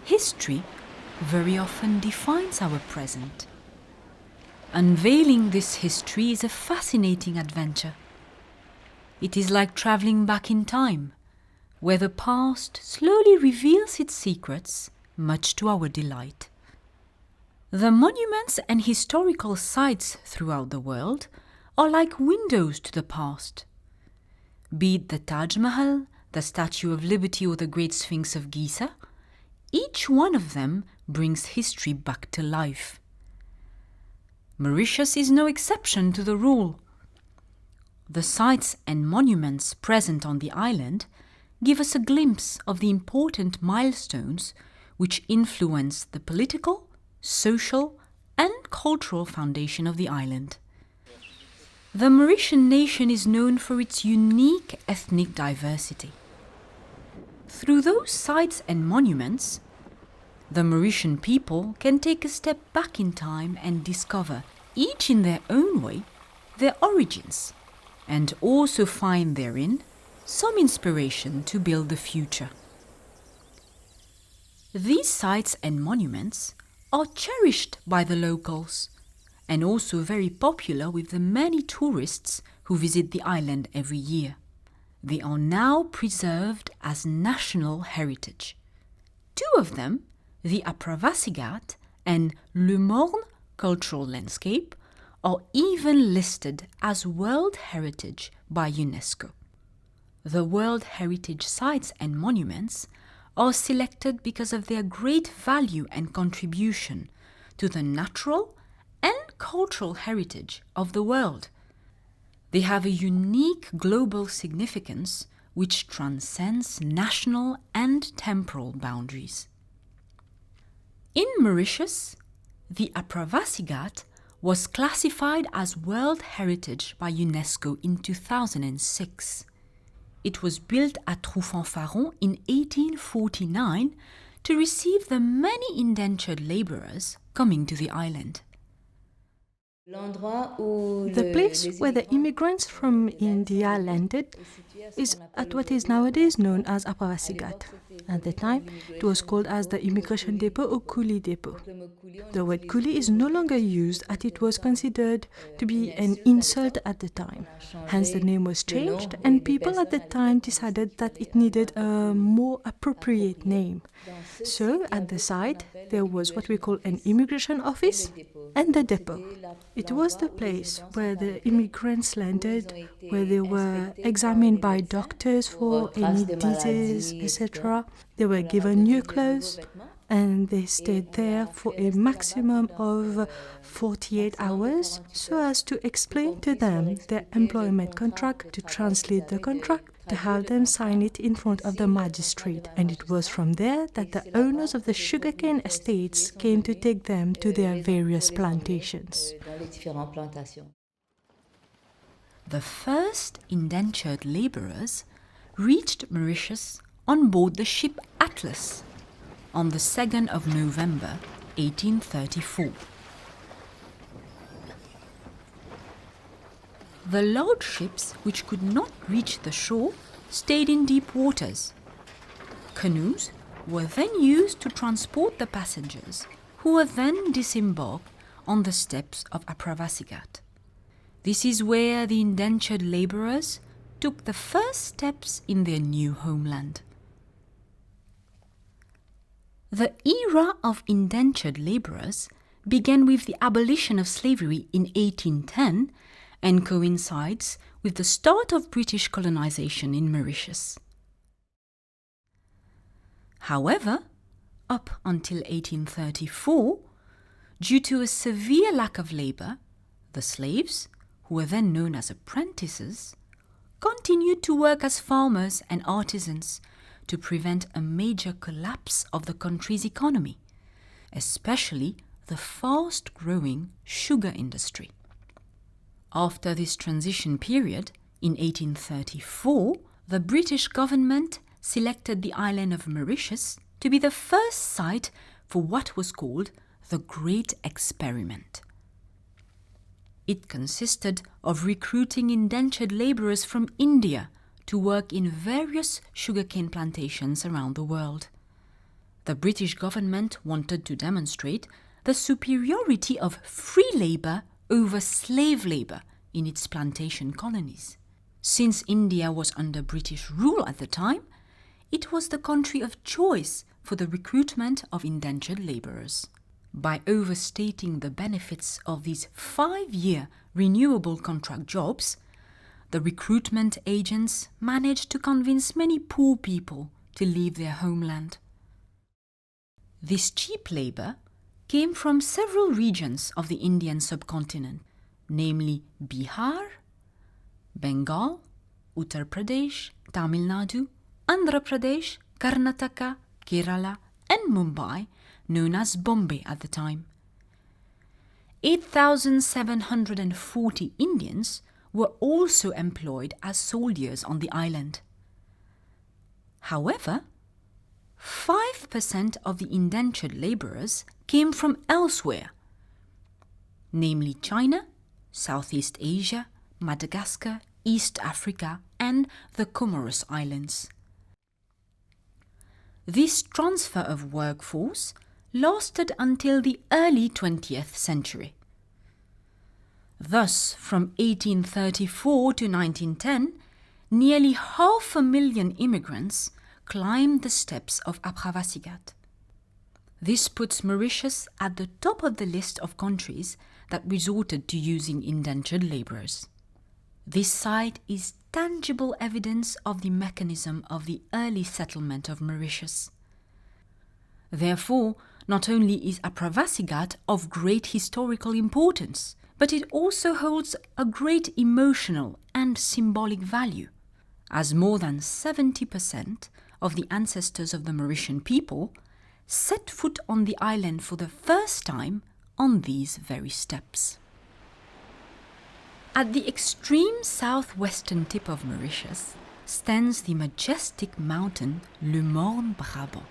History very often defines our present. Unveiling this history is a fascinating adventure. It is like travelling back in time, where the past slowly reveals its secrets, much to our delight. The monuments and historical sites throughout the world are like windows to the past. Be it the Taj Mahal, the Statue of Liberty or the Great Sphinx of Giza, each one of them brings history back to life. Mauritius is no exception to the rule. The sites and monuments present on the island give us a glimpse of the important milestones which influence the political, social, and cultural foundation of the island. The Mauritian nation is known for its unique ethnic diversity. Through those sites and monuments, the Mauritian people can take a step back in time and discover, each in their own way, their origins, and also find therein some inspiration to build the future. These sites and monuments are cherished by the locals and also very popular with the many tourists who visit the island every year. They are now preserved as national heritage. Two of them, the Aapravasi Ghat and Le Morne cultural landscape, are even listed as World Heritage by UNESCO. The World Heritage sites and monuments are selected because of their great value and contribution to the natural and cultural heritage of the world. They have a unique global significance which transcends national and temporal boundaries. In Mauritius, the Aapravasi Ghat was classified as World Heritage by UNESCO in 2006. It was built at Trou-Fanfaron in 1849 to receive the many indentured labourers coming to the island. The place where the immigrants from India landed is at what is nowadays known as Aapravasi Ghat. At the time, it was called as the Immigration Depot or Coolie Depot. The word coolie is no longer used as it was considered to be an insult at the time. Hence the name was changed and people at the time decided that it needed a more appropriate name. So at the site there was what we call an immigration office and the depot. It was the place where the immigrants landed, where they were examined by doctors for any disease, etc. They were given new clothes and they stayed there for a maximum of 48 hours so as to explain to them their employment contract, to translate the contract, to have them sign it in front of the magistrate. And it was from there that the owners of the sugarcane estates came to take them to their various plantations. The first indentured labourers reached Mauritius on board the ship Atlas on the 2nd of November 1834. The large ships which could not reach the shore stayed in deep waters. Canoes were then used to transport the passengers, who were then disembarked on the steps of Aapravasi Ghat. This is where the indentured labourers took the first steps in their new homeland. The era of indentured labourers began with the abolition of slavery in 1810 and coincides with the start of British colonization in Mauritius. However, up until 1834, due to a severe lack of labour, the slaves, who were then known as apprentices, continued to work as farmers and artisans to prevent a major collapse of the country's economy, especially the fast-growing sugar industry. After this transition period, in 1834, the British government selected the island of Mauritius to be the first site for what was called the Great Experiment. It consisted of recruiting indentured labourers from India to work in various sugarcane plantations around the world. The British government wanted to demonstrate the superiority of free labour over slave labour in its plantation colonies. Since India was under British rule at the time, it was the country of choice for the recruitment of indentured labourers. By overstating the benefits of these 5-year renewable contract jobs, the recruitment agents managed to convince many poor people to leave their homeland. This cheap labour came from several regions of the Indian subcontinent, namely Bihar, Bengal, Uttar Pradesh, Tamil Nadu, Andhra Pradesh, Karnataka, Kerala and Mumbai, known as Bombay at the time. 8,740 Indians were also employed as soldiers on the island. However, 5% of the indentured labourers came from elsewhere, namely China, Southeast Asia, Madagascar, East Africa and the Comoros Islands. This transfer of workforce lasted until the early 20th century. Thus, from 1834 to 1910, nearly 500,000 immigrants climbed the steps of Aapravasi Ghat. This puts Mauritius at the top of the list of countries that resorted to using indentured labourers. This site is tangible evidence of the mechanism of the early settlement of Mauritius. Therefore, not only is Aapravasi Ghat of great historical importance, but it also holds a great emotional and symbolic value, as more than 70% of the ancestors of the Mauritian people set foot on the island for the first time on these very steps. At the extreme southwestern tip of Mauritius stands the majestic mountain Le Morne Brabant.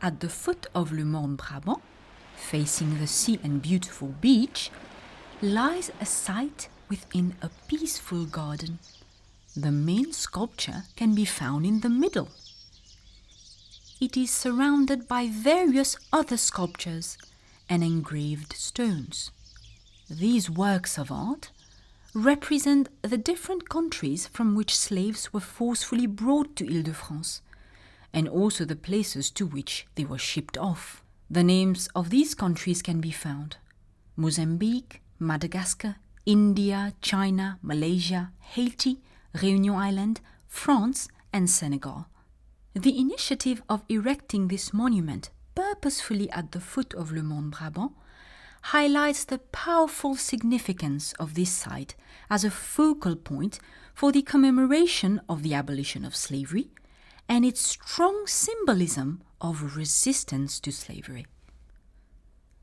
At the foot of Le Morne Brabant, facing the sea and beautiful beach, lies a site within a peaceful garden. The main sculpture can be found in the middle. It is surrounded by various other sculptures and engraved stones. These works of art represent the different countries from which slaves were forcefully brought to Île-de-France, and also the places to which they were shipped off. The names of these countries can be found: Mozambique, Madagascar, India, China, Malaysia, Haiti, Réunion Island, France and Senegal. The initiative of erecting this monument purposefully at the foot of Le Morne Brabant highlights the powerful significance of this site as a focal point for the commemoration of the abolition of slavery and its strong symbolism of resistance to slavery.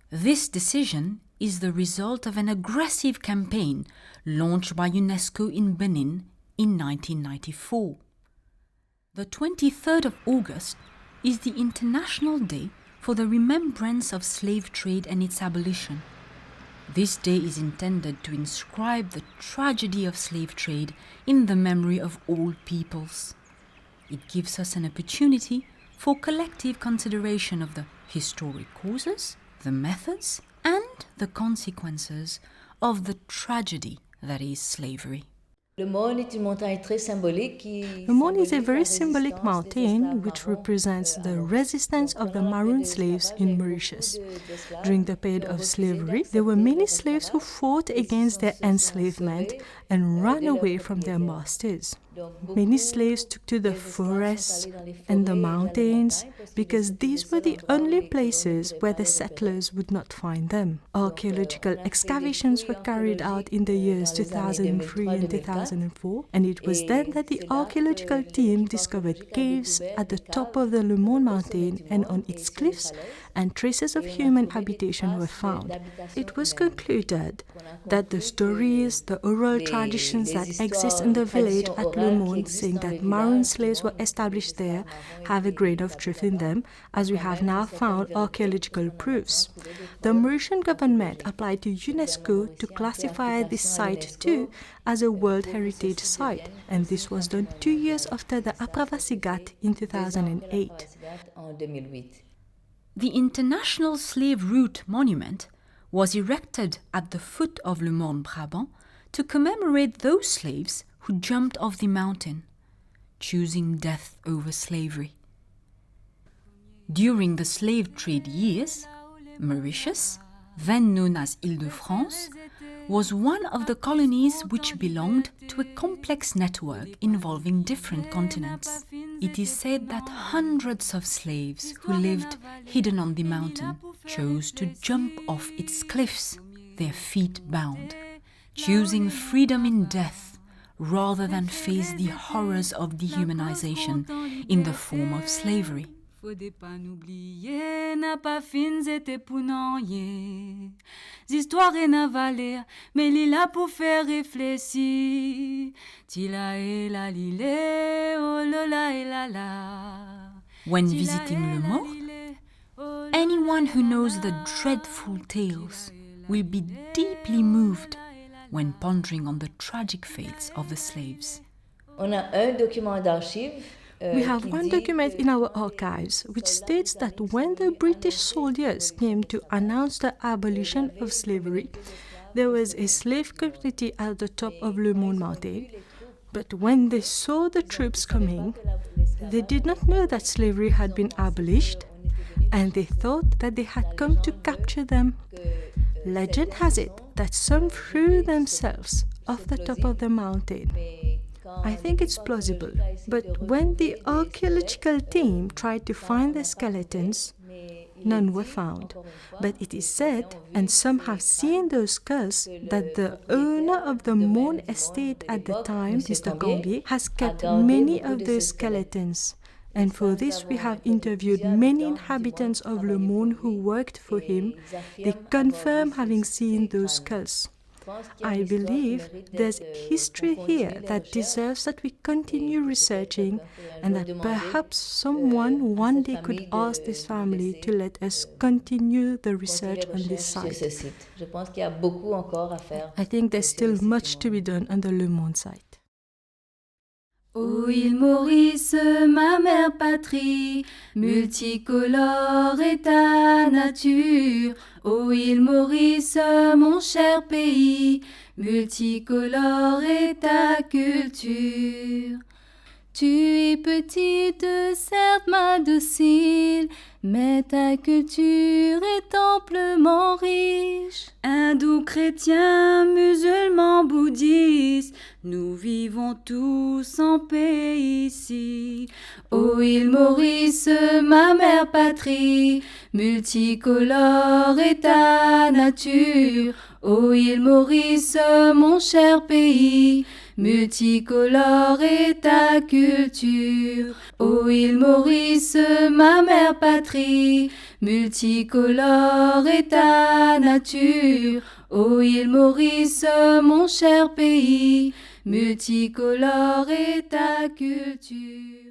This decision is the result of an aggressive campaign launched by UNESCO in Benin in 1994. The 23rd of August is the International Day for the remembrance of slave trade and its abolition. This day is intended to inscribe the tragedy of slave trade in the memory of all peoples. It gives us an opportunity for collective consideration of the historic causes, the methods, and the consequences of the tragedy that is slavery. Le Morne is a very symbolic mountain which represents the resistance of the maroon slaves in Mauritius. During the period of slavery, there were many slaves who fought against their enslavement and ran away from their masters. Many slaves took to the forests and the mountains because these were the only places where the settlers would not find them. Archaeological excavations were carried out in the years 2003 and 2004, and it was then that the archaeological team discovered caves at the top of the Le Morne mountain and on its cliffs, and traces of human habitation were found. It was concluded that the stories, the oral traditions that exist in the village at Le Morne, saying that Maroon slaves were established there, have a grain of truth in them, as we have now found archaeological proofs. The Mauritian government applied to UNESCO to classify this site too as a World Heritage Site, and this was done 2 years after the Aapravasi Ghat in 2008. The International Slave Route Monument was erected at the foot of Le Morne Brabant to commemorate those slaves who jumped off the mountain, choosing death over slavery. During the slave trade years, Mauritius, then known as Île-de-France, was one of the colonies which belonged to a complex network involving different continents. It is said that hundreds of slaves who lived hidden on the mountain chose to jump off its cliffs, their feet bound, choosing freedom in death rather than face the horrors of dehumanization in the form of slavery. Faudrait pas n'oublier, n'a pas fins était pour n'enyer. L'histoire est n'a valer, mais il est là pour faire réfléchir. Tila et la lile, oh la et la la. When visiting Le Morne, anyone who knows the dreadful tales will be deeply moved when pondering on the tragic fates of the slaves. On a un document d'archives. We have one document in our archives which states that when the British soldiers came to announce the abolition of slavery, there was a slave community at the top of Le Morne mountain. But when they saw the troops coming, they did not know that slavery had been abolished, and they thought that they had come to capture them. Legend has it that some threw themselves off the top of the mountain. I think it's plausible, but when the archaeological team tried to find the skeletons, none were found. But it is said, and some have seen those skulls, that the owner of the Morne estate at the time, Mr. Gambier, has kept many of those skeletons. And for this we have interviewed many inhabitants of Le Morne who worked for him. They confirm having seen those skulls. I believe there's history here that deserves that we continue researching, and that perhaps someone one day could ask this family to let us continue the research on this site. I think there's still much to be done on the Le Morne site. Ô île Maurice, ma mère patrie, multicolore est ta nature. Ô île Maurice, mon cher pays, multicolore est ta culture. Tu es petite, certes ma docile, mais ta culture est amplement riche. Hindous, chrétiens, musulmans, bouddhistes, nous vivons tous en paix ici. Ô île Maurice, ma mère patrie, multicolore est ta nature. Ô île Maurice, mon cher pays, multicolore est ta culture. Ô île Maurice, ma mère patrie, multicolore est ta nature. Ô île Maurice, mon cher pays, multicolore est ta culture.